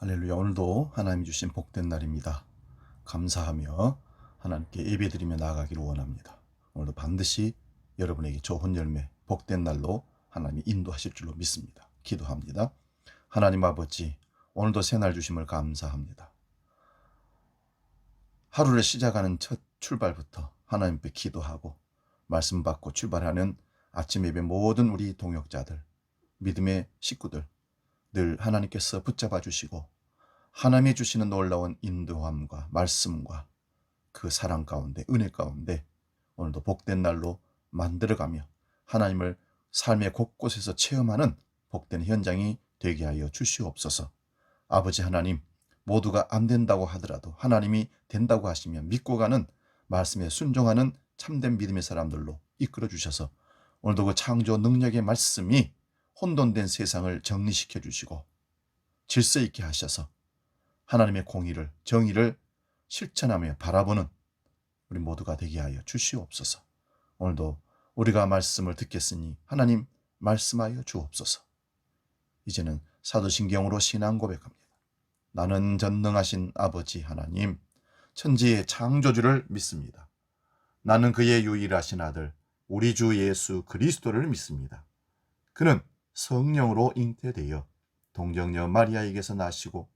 할렐루야. 오늘도 하나님이 주신 복된 날입니다. 감사하며 하나님께 예배드리며 나아가기를 원합니다. 오늘도 반드시 여러분에게 좋은 열매, 복된 날로 하나님이 인도하실 줄로 믿습니다. 기도합니다. 하나님 아버지, 오늘도 새날 주심을 감사합니다. 하루를 시작하는 첫 출발부터 하나님께 기도하고 말씀 받고 출발하는 아침 예배 모든 우리 동역자들, 믿음의 식구들 늘 하나님께서 붙잡아 주시고 하나님이 주시는 놀라운 인도함과 말씀과 그 사랑 가운데, 은혜 가운데 오늘도 복된 날로 만들어가며 하나님을 삶의 곳곳에서 체험하는 복된 현장이 되게 하여 주시옵소서. 아버지 하나님, 모두가 안 된다고 하더라도 하나님이 된다고 하시면 믿고 가는 말씀에 순종하는 참된 믿음의 사람들로 이끌어 주셔서 오늘도 그 창조 능력의 말씀이 혼돈된 세상을 정리시켜 주시고 질서 있게 하셔서 하나님의 공의를, 정의를 실천하며 바라보는 우리 모두가 되게 하여 주시옵소서. 오늘도 우리가 말씀을 듣겠으니 하나님 말씀하여 주옵소서. 이제는 사도신경으로 신앙 고백합니다. 나는 전능하신 아버지 하나님, 천지의 창조주를 믿습니다. 나는 그의 유일하신 아들, 우리 주 예수 그리스도를 믿습니다. 그는 성령으로 잉태되어 동정녀 마리아에게서 나시고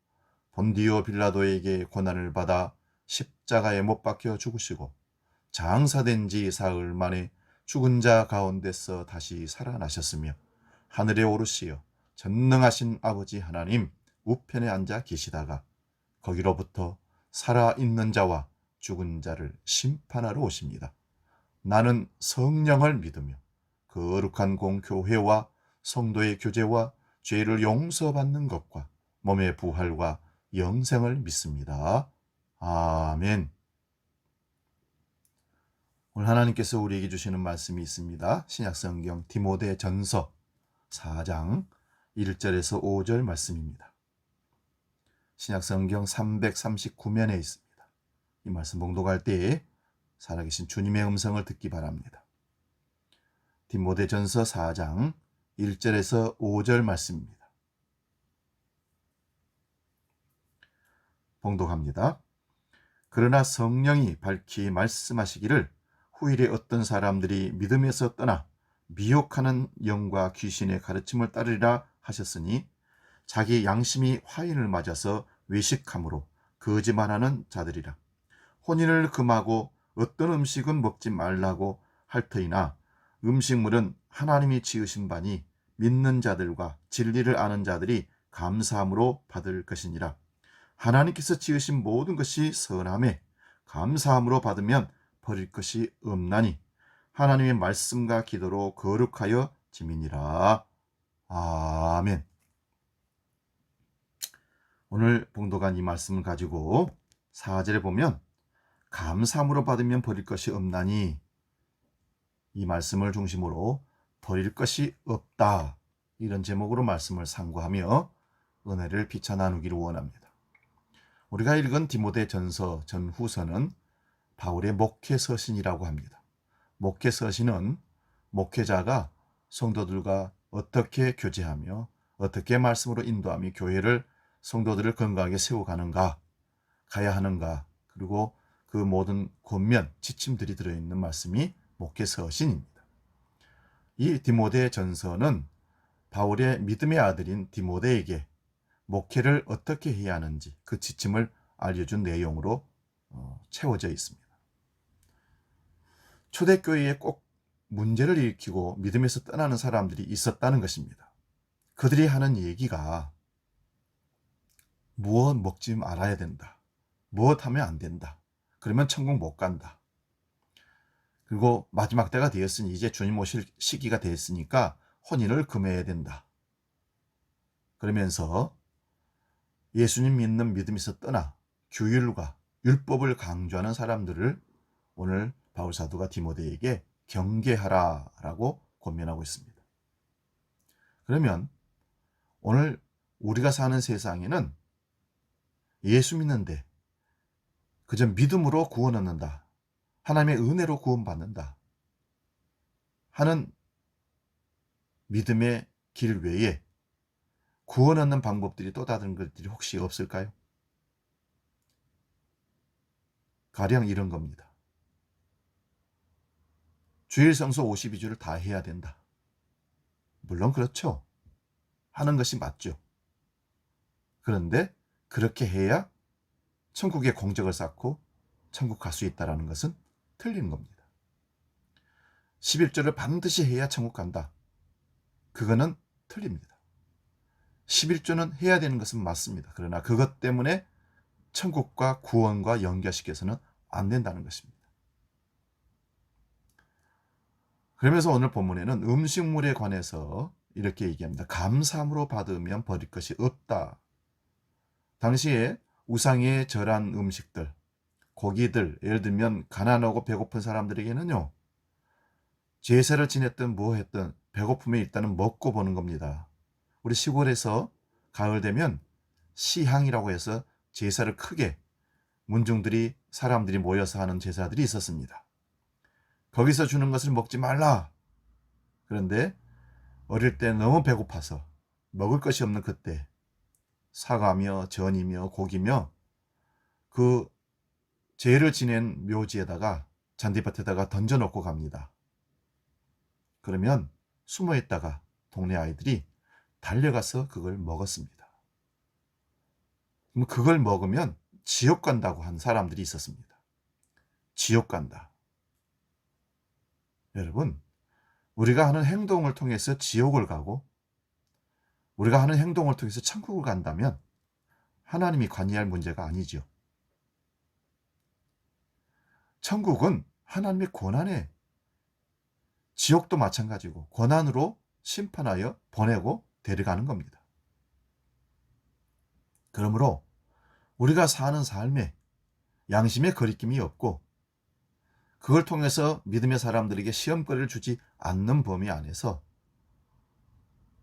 본디오 빌라도에게 고난을 받아 십자가에 못 박혀 죽으시고 장사된 지 사흘 만에 죽은 자 가운데서 다시 살아나셨으며 하늘에 오르시어 전능하신 아버지 하나님 우편에 앉아 계시다가 거기로부터 살아있는 자와 죽은 자를 심판하러 오십니다. 나는 성령을 믿으며 거룩한 공교회와 성도의 교제와 죄를 용서받는 것과 몸의 부활과 영생을 믿습니다. 아멘. 오늘 하나님께서 우리에게 주시는 말씀이 있습니다. 신약성경 디모데전서 4장 1절에서 5절 말씀입니다. 신약성경 339면에 있습니다. 이 말씀 봉독할 때에 살아계신 주님의 음성을 듣기 바랍니다. 디모데전서 4장 1절에서 5절 말씀입니다. 봉독합니다. 그러나 성령이 밝히 말씀하시기를 후일에 어떤 사람들이 믿음에서 떠나 미혹하는 영과 귀신의 가르침을 따르리라 하셨으니 자기 양심이 화인을 맞아서 외식함으로 거짓말하는 자들이라. 혼인을 금하고 어떤 음식은 먹지 말라고 할 터이나 음식물은 하나님이 지으신 바니 믿는 자들과 진리를 아는 자들이 감사함으로 받을 것이니라. 하나님께서 지으신 모든 것이 선함에 감사함으로 받으면 버릴 것이 없나니 하나님의 말씀과 기도로 거룩하여 지민이라. 아멘. 오늘 봉독한 이 말씀을 가지고 4절에 보면 감사함으로 받으면 버릴 것이 없나니 이 말씀을 중심으로 버릴 것이 없다, 이런 제목으로 말씀을 상고하며 은혜를 피차 나누기를 원합니다. 우리가 읽은 디모데전서 전후서는 바울의 목회서신이라고 합니다. 목회서신은 목회자가 성도들과 어떻게 교제하며 어떻게 말씀으로 인도하며 교회를, 성도들을 건강하게 세워가는가, 가야 하는가, 그리고 그 모든 권면, 지침들이 들어있는 말씀이 목회서신입니다. 이 디모데전서는 바울의 믿음의 아들인 디모데에게 목회를 어떻게 해야 하는지 그 지침을 알려준 내용으로 채워져 있습니다. 초대교회에 꼭 문제를 일으키고 믿음에서 떠나는 사람들이 있었다는 것입니다. 그들이 하는 얘기가 무엇 먹지 말아야 된다, 무엇 하면 안 된다, 그러면 천국 못 간다, 그리고 마지막 때가 되었으니 이제 주님 오실 시기가 됐으니까 혼인을 금해야 된다, 그러면서 예수님 믿는 믿음에서 떠나 규율과 율법을 강조하는 사람들을 오늘 바울사도가 디모데에게 경계하라라고 권면하고 있습니다. 그러면 오늘 우리가 사는 세상에는 예수 믿는데 그저 믿음으로 구원 얻는다, 하나님의 은혜로 구원받는다 하는 믿음의 길 외에 구원 얻는 방법들이 또 다른 것들이 혹시 없을까요? 가령 이런 겁니다. 주일 성수 52주를 다 해야 된다. 물론 그렇죠. 하는 것이 맞죠. 그런데 그렇게 해야 천국의 공적을 쌓고 천국 갈 수 있다는 것은 틀린 겁니다. 11조를 반드시 해야 천국 간다. 그거는 틀립니다. 11조는 해야 되는 것은 맞습니다. 그러나 그것 때문에 천국과 구원과 연결시켜서는 안 된다는 것입니다. 그러면서 오늘 본문에는 음식물에 관해서 이렇게 얘기합니다. 감사함으로 받으면 버릴 것이 없다. 당시에 우상에 절한 음식들, 고기들, 예를 들면 가난하고 배고픈 사람들에게는요, 제사를 지냈든 뭐 했든 배고프면 일단은 먹고 보는 겁니다. 우리 시골에서 가을 되면 시향이라고 해서 제사를 크게 문중들이 사람들이 모여서 하는 제사들이 있었습니다. 거기서 주는 것을 먹지 말라. 그런데 어릴 때 너무 배고파서 먹을 것이 없는 그때 사과며 전이며 고기며 그 제를 지낸 묘지에다가 잔디밭에다가 던져놓고 갑니다. 그러면 숨어있다가 동네 아이들이 달려가서 그걸 먹었습니다. 그걸 먹으면 지옥 간다고 한 사람들이 있었습니다. 지옥 간다. 여러분, 우리가 하는 행동을 통해서 지옥을 가고 우리가 하는 행동을 통해서 천국을 간다면 하나님이 관여할 문제가 아니죠. 천국은 하나님의 권한에, 지옥도 마찬가지고 권한으로 심판하여 보내고 데려가는 겁니다. 그러므로 우리가 사는 삶에 양심의 거리낌이 없고 그걸 통해서 믿음의 사람들에게 시험거리를 주지 않는 범위 안에서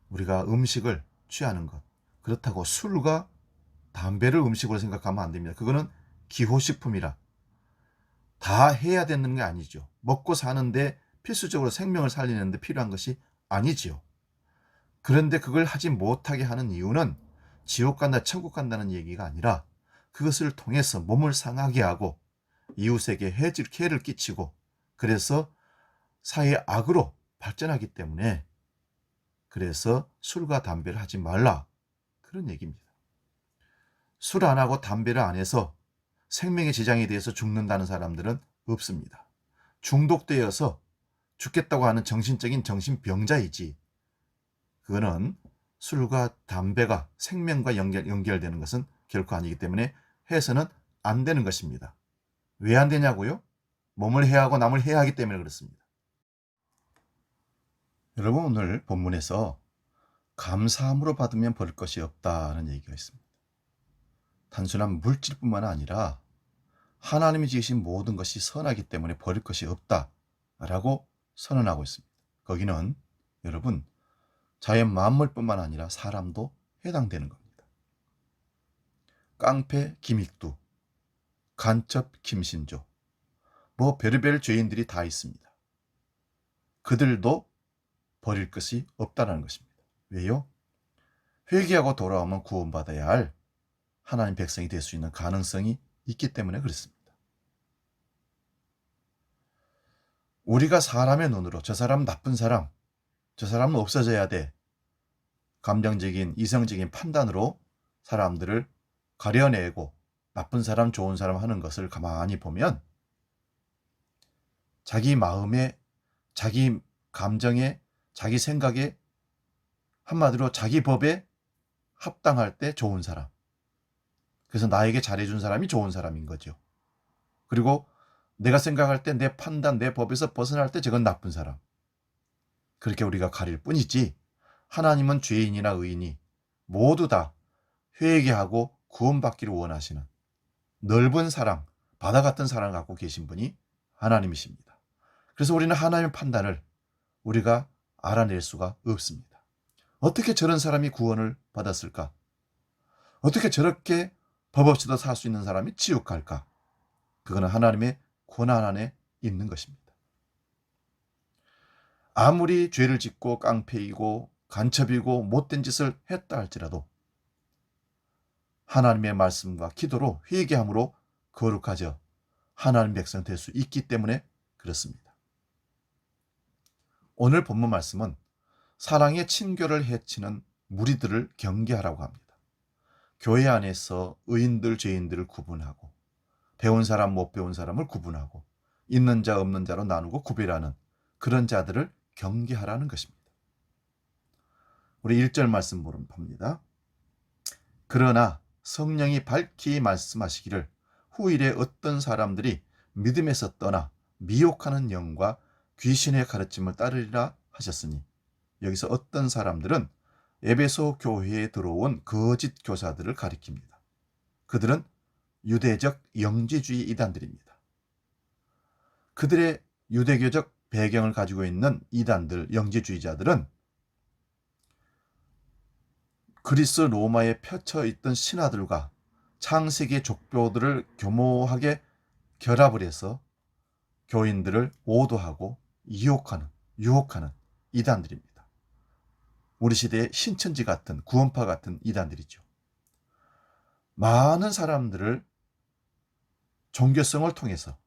우리가 음식을 취하는 것, 그렇다고 술과 담배를 음식으로 생각하면 안 됩니다. 그거는 기호식품이라 다 해야 되는 게 아니죠. 먹고 사는데 필수적으로 생명을 살리는 데 필요한 것이 아니지요. 그런데 그걸 하지 못하게 하는 이유는 지옥 간다, 천국 간다는 얘기가 아니라 그것을 통해서 몸을 상하게 하고 이웃에게 해를 끼치고 그래서 사회의 악으로 발전하기 때문에 그래서 술과 담배를 하지 말라, 그런 얘기입니다. 술 안 하고 담배를 안 해서 생명의 지장에 대해서 죽는다는 사람들은 없습니다. 중독되어서 죽겠다고 하는 정신적인 정신병자이지, 그거는 술과 담배가 생명과 연결되는 것은 결코 아니기 때문에 해서는 안 되는 것입니다. 왜 안 되냐고요? 몸을 해하고 남을 해하기 때문에 그렇습니다. 여러분, 오늘 본문에서 감사함으로 받으면 버릴 것이 없다는 얘기가 있습니다. 단순한 물질뿐만 아니라 하나님이 지으신 모든 것이 선하기 때문에 버릴 것이 없다라고 선언하고 있습니다. 거기는 여러분, 자연 만물뿐만 아니라 사람도 해당되는 겁니다. 깡패 김익두, 간첩 김신조, 뭐 별의별 죄인들이 다 있습니다. 그들도 버릴 것이 없다는 것입니다. 왜요? 회개하고 돌아오면 구원받아야 할 하나님 백성이 될 수 있는 가능성이 있기 때문에 그렇습니다. 우리가 사람의 눈으로 저 사람 나쁜 사람, 저 사람은 없어져야 돼, 감정적인 이성적인 판단으로 사람들을 가려내고 나쁜 사람 좋은 사람 하는 것을 가만히 보면 자기 마음에, 자기 감정에, 자기 생각에, 한마디로 자기 법에 합당할 때 좋은 사람, 그래서 나에게 잘해준 사람이 좋은 사람인 거죠. 그리고 내가 생각할 때 내 판단, 내 법에서 벗어날 때 저건 나쁜 사람, 그렇게 우리가 가릴 뿐이지 하나님은 죄인이나 의인이 모두 다 회개하고 구원받기를 원하시는 넓은 사랑, 바다 같은 사랑을 갖고 계신 분이 하나님이십니다. 그래서 우리는 하나님의 판단을 우리가 알아낼 수가 없습니다. 어떻게 저런 사람이 구원을 받았을까? 어떻게 저렇게 법 없이도 살 수 있는 사람이 지옥 갈까? 그거는 하나님의 권한 안에 있는 것입니다. 아무리 죄를 짓고 깡패이고 간첩이고 못된 짓을 했다 할지라도 하나님의 말씀과 기도로 회개함으로 거룩하져 하나님 백성 될 수 있기 때문에 그렇습니다. 오늘 본문 말씀은 사랑의 친교를 해치는 무리들을 경계하라고 합니다. 교회 안에서 의인들, 죄인들을 구분하고 배운 사람, 못 배운 사람을 구분하고 있는 자, 없는 자로 나누고 구별하는 그런 자들을 경계하라는 것입니다. 우리 1절 말씀 봅니다. 그러나 성령이 밝히 말씀하시기를 후일에 어떤 사람들이 믿음에서 떠나 미혹하는 영과 귀신의 가르침을 따르리라 하셨으니, 여기서 어떤 사람들은 에베소 교회에 들어온 거짓 교사들을 가리킵니다. 그들은 유대적 영지주의 이단들입니다. 그들의 유대교적 배경을 가지고 있는 이단들, 영지주의자들은 그리스 로마에 펼쳐 있던 신화들과 창세기의 족보들을 교모하게 결합을 해서 교인들을 오도하고 유혹하는 이단들입니다. 우리 시대의 신천지 같은 구원파 같은 이단들이죠. 많은 사람들을 종교성을 통해서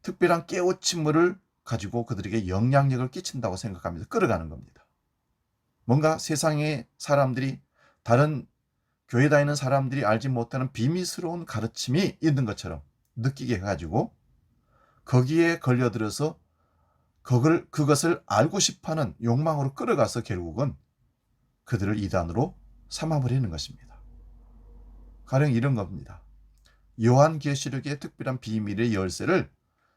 특별한 깨우침을 가지고 그들에게 영향력을 끼친다고 생각합니다. 끌어가는 겁니다. 뭔가 세상의 사람들이, 다른 교회 다니는 사람들이 알지 못하는 비밀스러운 가르침이 있는 것처럼 느끼게 해가지고 거기에 걸려들어서 그것을 알고 싶어하는 욕망으로 끌어가서 결국은 그들을 이단으로 삼아버리는 것입니다. 가령 이런 겁니다. 요한계시록의 특별한 비밀의 열쇠를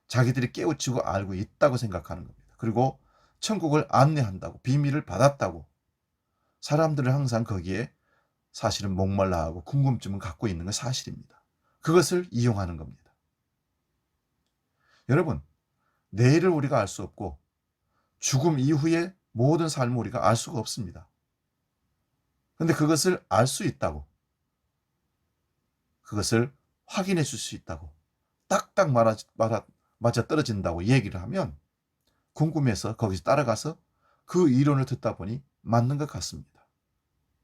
자기들이 깨우치고 알고 있다고 생각하는 겁니다. 그리고 천국을 안내한다고, 비밀을 받았다고 사람들은 항상 거기에 사실은 목말라하고 궁금증을 갖고 있는 건 사실입니다. 그것을 이용하는 겁니다. 여러분, 내일을 우리가 알 수 없고 죽음 이후의 모든 삶을 우리가 알 수가 없습니다. 그런데 그것을 알 수 있다고, 그것을 확인해 줄 수 있다고, 딱딱 맞아 떨어진다고 얘기를 하면 궁금해서 거기서 따라가서 그 이론을 듣다 보니 맞는 것 같습니다.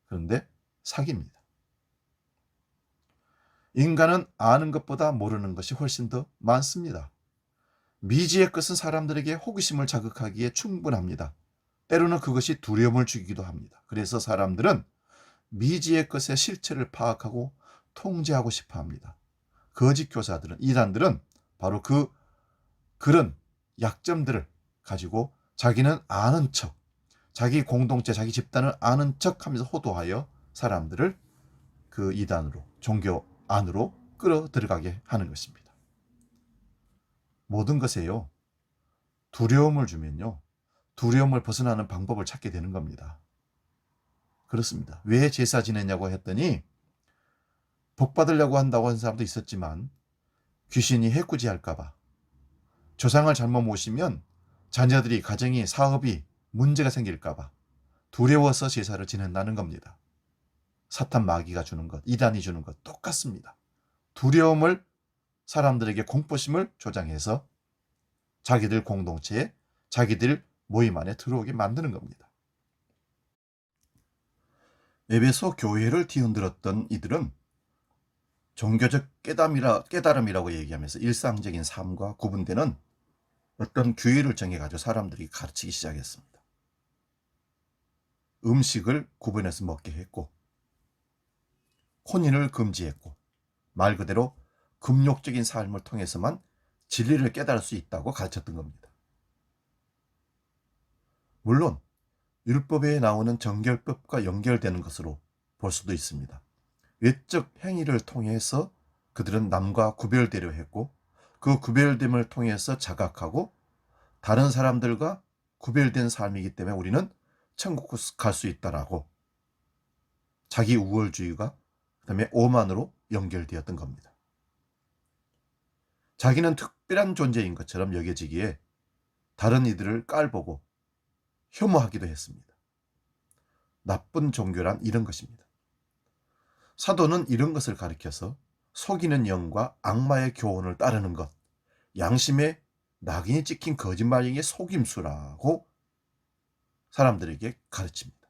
그런데 사기입니다. 인간은 아는 것보다 모르는 것이 훨씬 더 많습니다. 미지의 것은 사람들에게 호기심을 자극하기에 충분합니다. 때로는 그것이 두려움을 주기도 합니다. 그래서 사람들은 미지의 것의 실체를 파악하고 통제하고 싶어 합니다. 거짓 교사들은, 이단들은 바로 그런 약점들을 가지고 자기는 아는 척, 자기 공동체, 자기 집단을 아는 척 하면서 호도하여 사람들을 그 이단으로, 종교 안으로 끌어 들어가게 하는 것입니다. 모든 것에요, 두려움을 주면요, 두려움을 벗어나는 방법을 찾게 되는 겁니다. 그렇습니다. 왜 제사 지내냐고 했더니 복 받으려고 한다고 하는 사람도 있었지만 귀신이 해코지할까봐, 조상을 잘못 모시면 자녀들이, 가정이, 사업이 문제가 생길까봐 두려워서 제사를 지낸다는 겁니다. 사탄 마귀가 주는 것, 이단이 주는 것 똑같습니다. 두려움을, 사람들에게 공포심을 조장해서 자기들 공동체에, 자기들 모임 안에 들어오게 만드는 겁니다. 에베소 교회를 뒤흔들었던 이들은 종교적 깨달음이라고 얘기하면서 일상적인 삶과 구분되는 어떤 규율을 정해가지고 사람들이 가르치기 시작했습니다. 음식을 구분해서 먹게 했고, 혼인을 금지했고, 말 그대로 금욕적인 삶을 통해서만 진리를 깨달을 수 있다고 가르쳤던 겁니다. 물론 율법에 나오는 정결법과 연결되는 것으로 볼 수도 있습니다. 외적 행위를 통해서 그들은 남과 구별되려 했고, 그 구별됨을 통해서 자각하고 다른 사람들과 구별된 삶이기 때문에 우리는 천국 갈 수 있다라고 자기 우월주의가, 그다음에 오만으로 연결되었던 겁니다. 자기는 특별한 존재인 것처럼 여겨지기에 다른 이들을 깔보고 혐오하기도 했습니다. 나쁜 종교란 이런 것입니다. 사도는 이런 것을 가리켜서 속이는 영과 악마의 교훈을 따르는 것, 양심에 낙인이 찍힌 거짓말쟁이의 속임수라고 사람들에게 가르칩니다.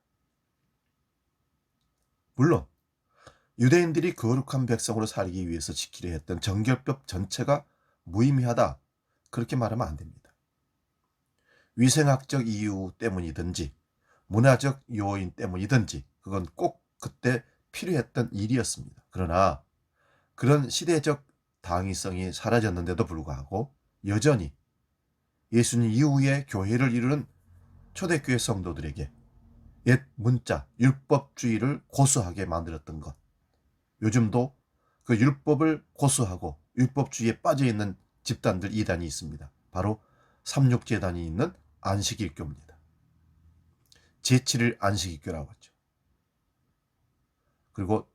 물론 유대인들이 거룩한 백성으로 살기 위해서 지키려 했던 정결법 전체가 무의미하다, 그렇게 말하면 안 됩니다. 위생학적 이유 때문이든지 문화적 요인 때문이든지 그건 꼭 그때 필요했던 일이었습니다. 그러나 그런 시대적 당위성이 사라졌는데도 불구하고 여전히 예수님 이후에 교회를 이루는 초대교회 성도들에게 옛 문자, 율법주의를 고수하게 만들었던 것, 요즘도 그 율법을 고수하고 율법주의에 빠져있는 집단들, 이단이 있습니다. 바로 삼육재단이 있는 안식일교입니다. 제7일 안식일교라고 하죠. 그리고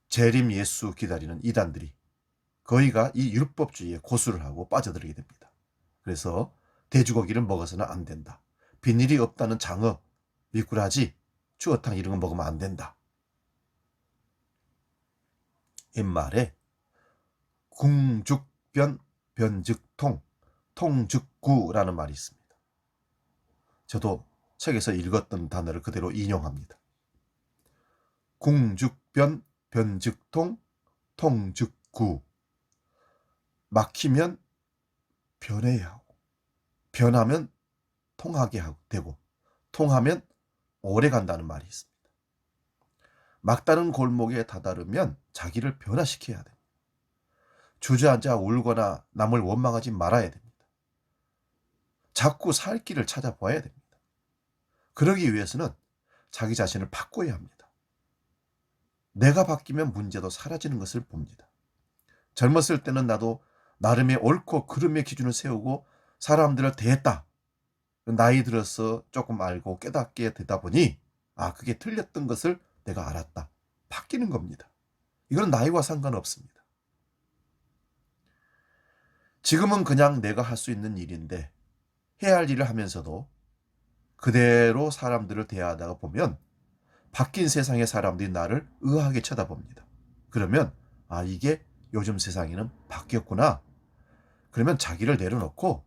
재림 예수 기다리는 이단들이 거의가 이 율법주의에 고수를 하고 빠져들게 됩니다. 그래서 돼지고기를 먹어서는 안 된다. 비닐이 없다는 장어, 미꾸라지, 추어탕 이런 거 먹으면 안 된다. 옛말에 궁죽변, 변즉통, 통즉구라는 말이 있습니다. 저도 책에서 읽었던 단어를 그대로 인용합니다. 궁죽변, 변즉통, 통즉구. 막히면 변해야 하고, 변하면 통하게 되고, 통하면 오래 간다는 말이 있습니다. 막다른 골목에 다다르면 자기를 변화시켜야 됩니다. 주저앉아 울거나 남을 원망하지 말아야 됩니다. 자꾸 살 길을 찾아봐야 됩니다. 그러기 위해서는 자기 자신을 바꿔야 합니다. 내가 바뀌면 문제도 사라지는 것을 봅니다. 젊었을 때는 나도 나름의 옳고 그름의 기준을 세우고 사람들을 대했다. 나이 들어서 조금 알고 깨닫게 되다 보니 그게 틀렸던 것을 내가 알았다. 바뀌는 겁니다. 이건 나이와 상관없습니다. 지금은 그냥 내가 할 수 있는 일인데 해야 할 일을 하면서도 그대로 사람들을 대하다가 보면 바뀐 세상의 사람들이 나를 의아하게 쳐다봅니다. 그러면 이게 요즘 세상에는 바뀌었구나. 그러면 자기를 내려놓고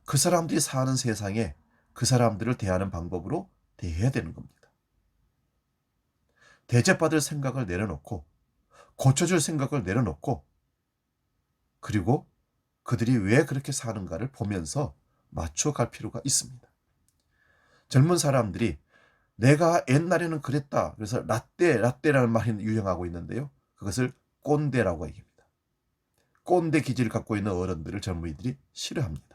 그 사람들이 사는 세상에 그 사람들을 대하는 방법으로 대해야 되는 겁니다. 대접받을 생각을 내려놓고 고쳐줄 생각을 내려놓고 그리고 그들이 왜 그렇게 사는가를 보면서 맞춰갈 필요가 있습니다. 젊은 사람들이 내가 옛날에는 그랬다. 그래서 라떼라는 말이 유행하고 있는데요. 그것을 꼰대라고 얘기합니다. 꼰대 기질을 갖고 있는 어른들을 젊은이들이 싫어합니다.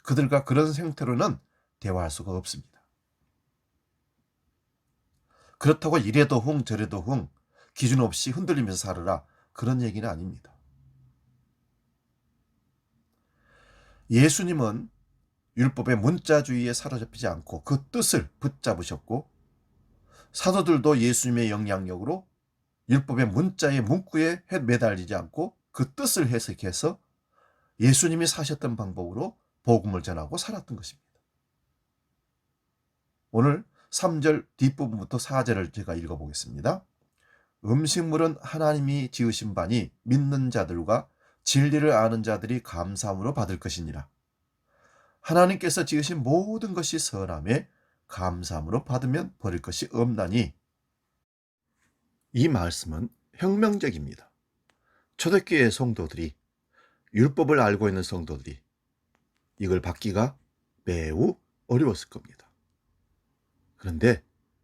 그들과 그런 형태로는 대화할 수가 없습니다. 그렇다고 이래도 흥 저래도 흥 기준 없이 흔들리면서 살아라, 그런 얘기는 아닙니다. 예수님은 율법의 문자주의에 사로잡히지 않고 그 뜻을 붙잡으셨고 사도들도 예수님의 영향력으로 율법의 문자의 문구에 매달리지 않고 그 뜻을 해석해서 예수님이 사셨던 방법으로 복음을 전하고 살았던 것입니다. 오늘 3절 뒷부분부터 4절을 제가 읽어보겠습니다. 음식물은 하나님이 지으신 바니 믿는 자들과 진리를 아는 자들이 감사함으로 받을 것이니라. 하나님께서 지으신 모든 것이 선함에 감사함으로 받으면 버릴 것이 없나니. 이 말씀은 혁명적입니다. 초대교회 성도들이, 율법을 알고 있는 성도들이 이걸 받기가 매우 어려웠을 겁니다. 그런데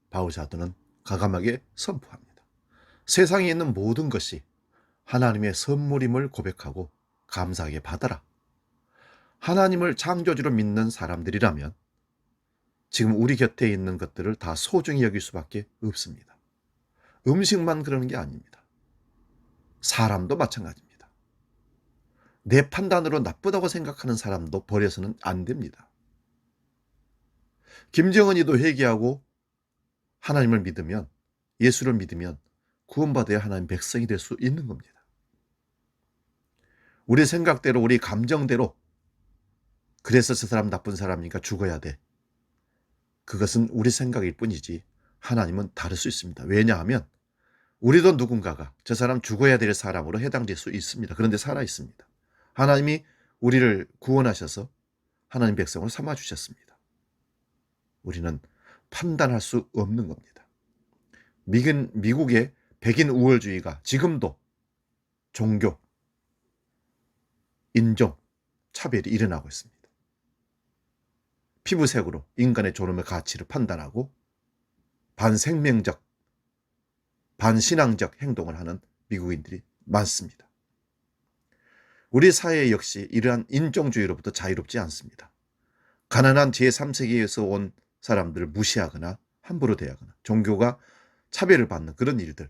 바울 사도는 과감하게 선포합니다. 세상에 있는 모든 것이 하나님의 선물임을 고백하고 감사하게 받아라. 하나님을 창조주로 믿는 사람들이라면 지금 우리 곁에 있는 것들을 다 소중히 여길 수밖에 없습니다. 음식만 그러는 게 아닙니다. 사람도 마찬가지입니다. 내 판단으로 나쁘다고 생각하는 사람도 버려서는 안 됩니다. 김정은이도 회개하고 하나님을 믿으면, 예수를 믿으면 구원받아야 하나님 백성이 될 수 있는 겁니다. 우리 생각대로, 우리 감정대로 그래서 저 사람 나쁜 사람이니까 죽어야 돼. 그것은 우리 생각일 뿐이지 하나님은 다를 수 있습니다. 왜냐하면 우리도 누군가가 저 사람 죽어야 될 사람으로 해당될 수 있습니다. 그런데 살아 있습니다. 하나님이 우리를 구원하셔서 하나님 백성으로 삼아주셨습니다. 우리는 판단할 수 없는 겁니다. 미국의 백인 우월주의가 지금도 종교, 인종, 차별이 일어나고 있습니다. 피부색으로 인간의 존엄의 가치를 판단하고 반생명적, 반신앙적 행동을 하는 미국인들이 많습니다. 우리 사회 역시 이러한 인종주의로부터 자유롭지 않습니다. 가난한 제3세계에서 온 사람들을 무시하거나 함부로 대하거나 종교가 차별을 받는 그런 일들.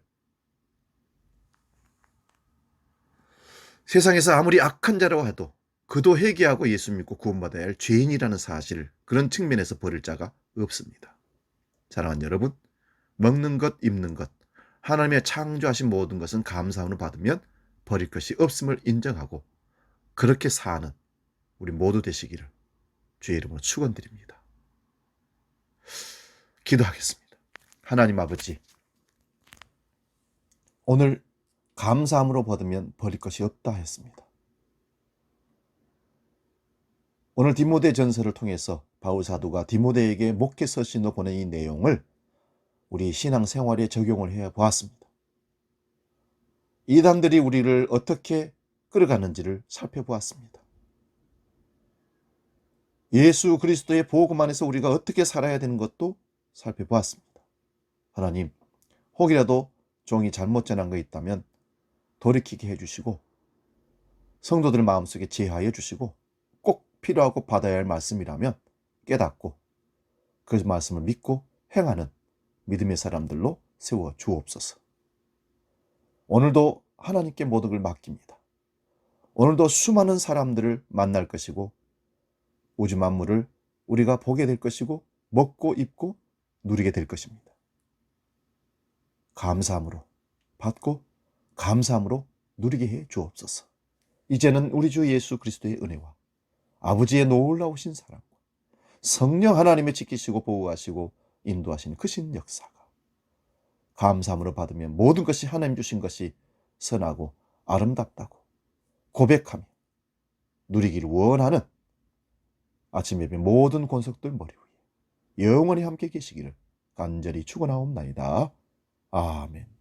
세상에서 아무리 악한 자라고 해도 그도 회개하고 예수 믿고 구원받아야 할 죄인이라는 사실을 그런 측면에서 버릴 자가 없습니다. 사랑하는 여러분, 먹는 것, 입는 것, 하나님의 창조하신 모든 것은 감사함으로 받으면 버릴 것이 없음을 인정하고 그렇게 사는 우리 모두 되시기를 주의 이름으로 축원드립니다. 기도하겠습니다. 하나님 아버지, 오늘 감사함으로 받으면 버릴 것이 없다 했습니다. 오늘 디모데 전서를 통해서 바울 사도가 디모데에게 목회 서신으로 보낸 이 내용을 우리 신앙생활에 적용을 해 보았습니다. 이단들이 우리를 어떻게 끌어가는지를 살펴보았습니다. 예수 그리스도의 복음 안에서 우리가 어떻게 살아야 되는 것도 살펴보았습니다. 하나님, 혹이라도 종이 잘못 전한 거 있다면 돌이키게 해주시고 성도들 마음속에 제하여 주시고 꼭 필요하고 받아야 할 말씀이라면 깨닫고 그 말씀을 믿고 행하는 믿음의 사람들로 세워 주옵소서. 오늘도 하나님께 모든 걸 맡깁니다. 오늘도 수많은 사람들을 만날 것이고 우주 만물을 우리가 보게 될 것이고 먹고 입고 누리게 될 것입니다. 감사함으로 받고 감사함으로 누리게 해 주옵소서. 이제는 우리 주 예수 그리스도의 은혜와 아버지의 놀라우신 사랑과 성령 하나님의 지키시고 보호하시고 인도하시는 크신 역사가 감사함으로 받으면 모든 것이 하나님 주신 것이 선하고 아름답다고 고백하며 누리기를 원하는 아침 예배 모든 권속들 머리 위에 영원히 함께 계시기를 간절히 축원하옵나이다. 아멘.